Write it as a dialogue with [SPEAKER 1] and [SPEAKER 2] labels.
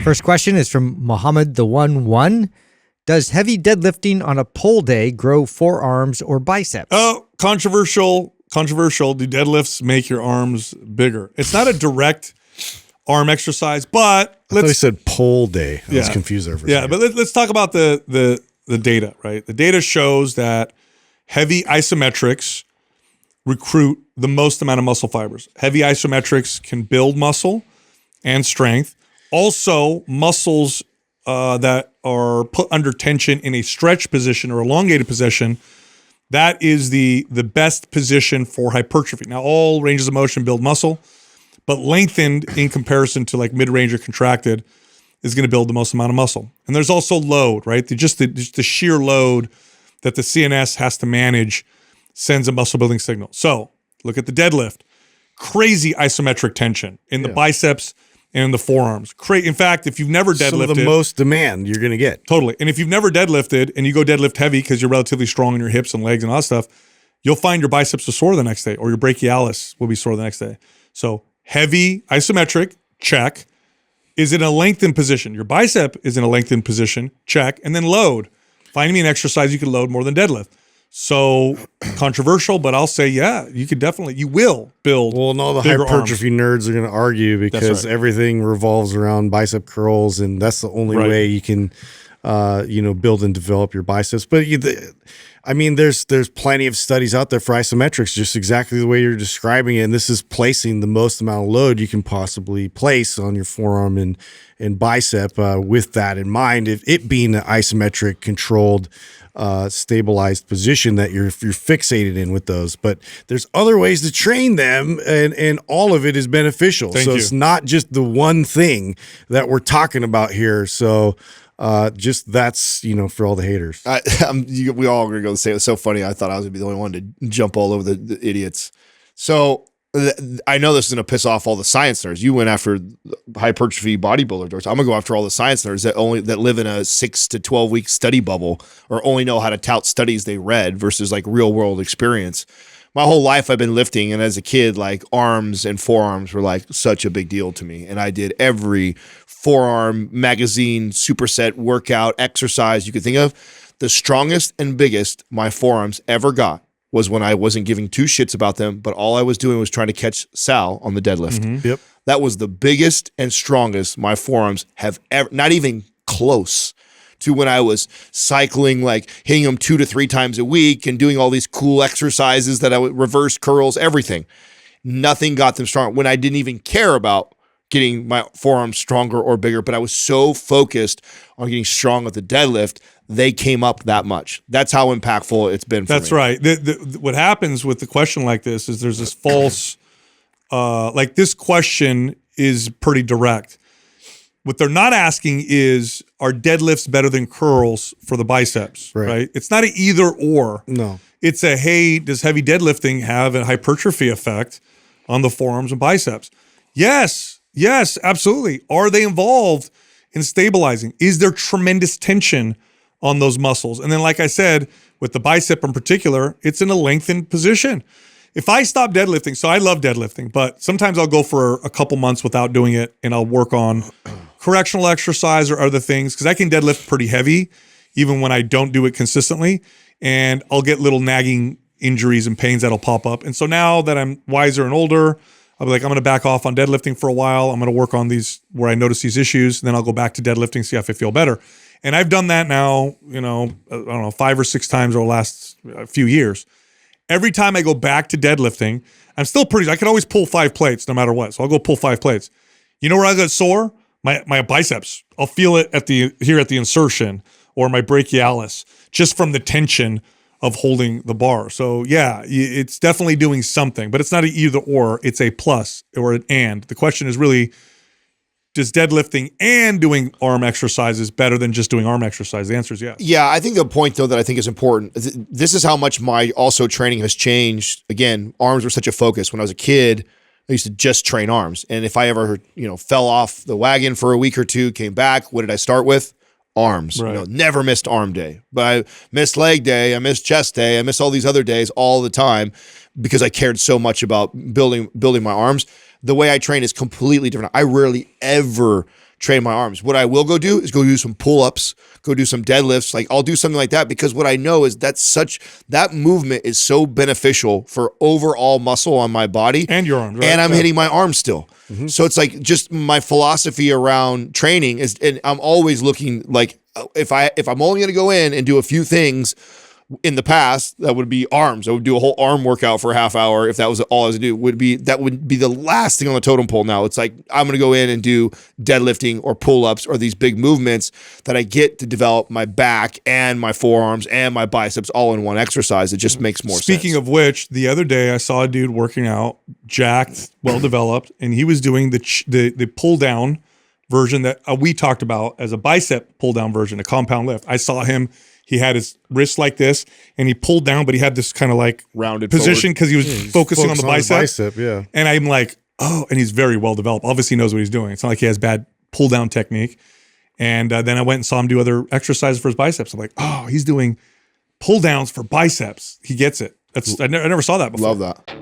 [SPEAKER 1] First question is from Muhammad the 1-1. Does heavy deadlifting on a pull day grow forearms or biceps?
[SPEAKER 2] Oh, controversial. Do deadlifts make your arms bigger? It's not a direct arm exercise, but
[SPEAKER 3] I thought he said pull day. I was confused there for a second.
[SPEAKER 2] but let's talk about the data, right? The data shows that heavy isometrics recruit the most amount of muscle fibers. Heavy isometrics can build muscle and strength. Also, muscles that are put under tension in a stretch position or elongated position, that is the best position for hypertrophy. Now, all ranges of motion build muscle, but lengthened in comparison to like mid-range or contracted is going to build the most amount of muscle. And there's also load, right? Just the sheer load that the CNS has to manage sends a muscle building signal. So look at the deadlift. Crazy isometric tension in the biceps and in the forearms. In fact, if you've never deadlifted—
[SPEAKER 3] Some of the most demand you're going to get.
[SPEAKER 2] Totally. And if you've never deadlifted and you go deadlift heavy because you're relatively strong in your hips and legs and all that stuff, you'll find your biceps are sore the next day, or your brachialis will be sore the next day. So heavy isometric, check. Is it a lengthened position? Your bicep is in a lengthened position, check. And then load. Find me an exercise you can load more than deadlift. So controversial, but I'll say, yeah, you will build.
[SPEAKER 3] Well, and all the hypertrophy nerds are going to argue because everything revolves around bicep curls, and that's the only way you can, build and develop your biceps. But there's plenty of studies out there for isometrics, just exactly the way you're describing it. And this is placing the most amount of load you can possibly place on your forearm and bicep with that in mind. If it being an isometric controlled stabilized position that you're fixated in with those, but there's other ways to train them, and all of it is beneficial. It's not just the one thing that we're talking about here. So just that's for all the haters.
[SPEAKER 4] We all are gonna go the same. It's so funny. I thought I was gonna be the only one to jump all over the idiots. So I know this is going to piss off all the science nerds. You went after hypertrophy bodybuilder. I'm going to go after all the science nerds that live in a 6 to 12 week study bubble, or only know how to tout studies they read versus like real world experience. My whole life I've been lifting, and as a kid, like arms and forearms were like such a big deal to me. And I did every forearm magazine superset workout exercise you could think of. The strongest and biggest my forearms ever got was when I wasn't giving two shits about them, but all I was doing was trying to catch Sal on the deadlift.
[SPEAKER 3] Mm-hmm. Yep.
[SPEAKER 4] That was the biggest and strongest my forearms have ever, not even close to when I was cycling, like hitting them 2 to 3 times a week and doing all these cool exercises that I would reverse curls, everything. Nothing got them strong when I didn't even care about getting my forearms stronger or bigger, but I was so focused on getting strong at the deadlift, they came up that much. That's how impactful it's been for me.
[SPEAKER 2] That's right. What happens with the question like this is there's this false, like this question is pretty direct. What they're not asking is, are deadlifts better than curls for the biceps, right? It's not an either or.
[SPEAKER 3] No.
[SPEAKER 2] It's a, hey, does heavy deadlifting have a hypertrophy effect on the forearms and biceps? Yes, absolutely. Are they involved in stabilizing? Is there tremendous tension on those muscles? And then, like I said, with the bicep in particular, it's in a lengthened position. If I stop deadlifting, so I love deadlifting, but sometimes I'll go for a couple months without doing it, and I'll work on correctional exercise or other things, because I can deadlift pretty heavy even when I don't do it consistently, and I'll get little nagging injuries and pains that'll pop up. And so now that I'm wiser and older, I'll be like, I'm going to back off on deadlifting for a while. I'm going to work on these where I notice these issues. And then I'll go back to deadlifting, see if I feel better. And I've done that now, I don't know, 5 or 6 times over the last few years. Every time I go back to deadlifting, I'm still I can always pull 5 plates no matter what. So I'll go pull 5 plates. You know where I get sore? My biceps. I'll feel it here at the insertion, or my brachialis, just from the tension of holding the bar. So yeah, it's definitely doing something, but it's not an either or, it's a plus or an and. The question is really, does deadlifting and doing arm exercises better than just doing arm exercise? The answer is yes.
[SPEAKER 4] Yeah, I think the point though that I think is important, this is how much my also training has changed. Again, arms were such a focus. When I was a kid, I used to just train arms. And if I ever, fell off the wagon for a week or two, came back, what did I start with? Arms.
[SPEAKER 2] Right.
[SPEAKER 4] Never missed arm day, but I missed leg day, I missed chest day, I missed all these other days all the time because I cared so much about building my arms. The way I train is completely different. I rarely ever train my arms. What I will go do is go do some pull-ups, go do some deadlifts. Like I'll do something like that because what I know is that movement is so beneficial for overall muscle on my body
[SPEAKER 2] and your arms, right?
[SPEAKER 4] And I'm hitting my arms still. So it's like just my philosophy around training is, and I'm always looking like if I'm only going to go in and do a few things. In the past, that would be arms. I would do a whole arm workout for a half hour if that was all I was to do. That would be the last thing on the totem pole. Now it's like I'm going to go in and do deadlifting or pull-ups or these big movements that I get to develop my back and my forearms and my biceps all in one exercise. It just makes more sense.
[SPEAKER 2] Speaking of which, the other day I saw a dude working out, jacked, well developed, and he was doing the pull down version that we talked about as a bicep pull down version, a compound lift. I saw him. He had his wrist like this, and he pulled down, but he had this kind of like
[SPEAKER 4] rounded
[SPEAKER 2] position because he was focusing on the bicep.
[SPEAKER 3] Yeah.
[SPEAKER 2] And I'm like, oh, and he's very well developed. Obviously, he knows what he's doing. It's not like he has bad pull down technique. And then I went and saw him do other exercises for his biceps. I'm like, oh, he's doing pull downs for biceps. He gets it. I never saw that before.
[SPEAKER 4] Love that.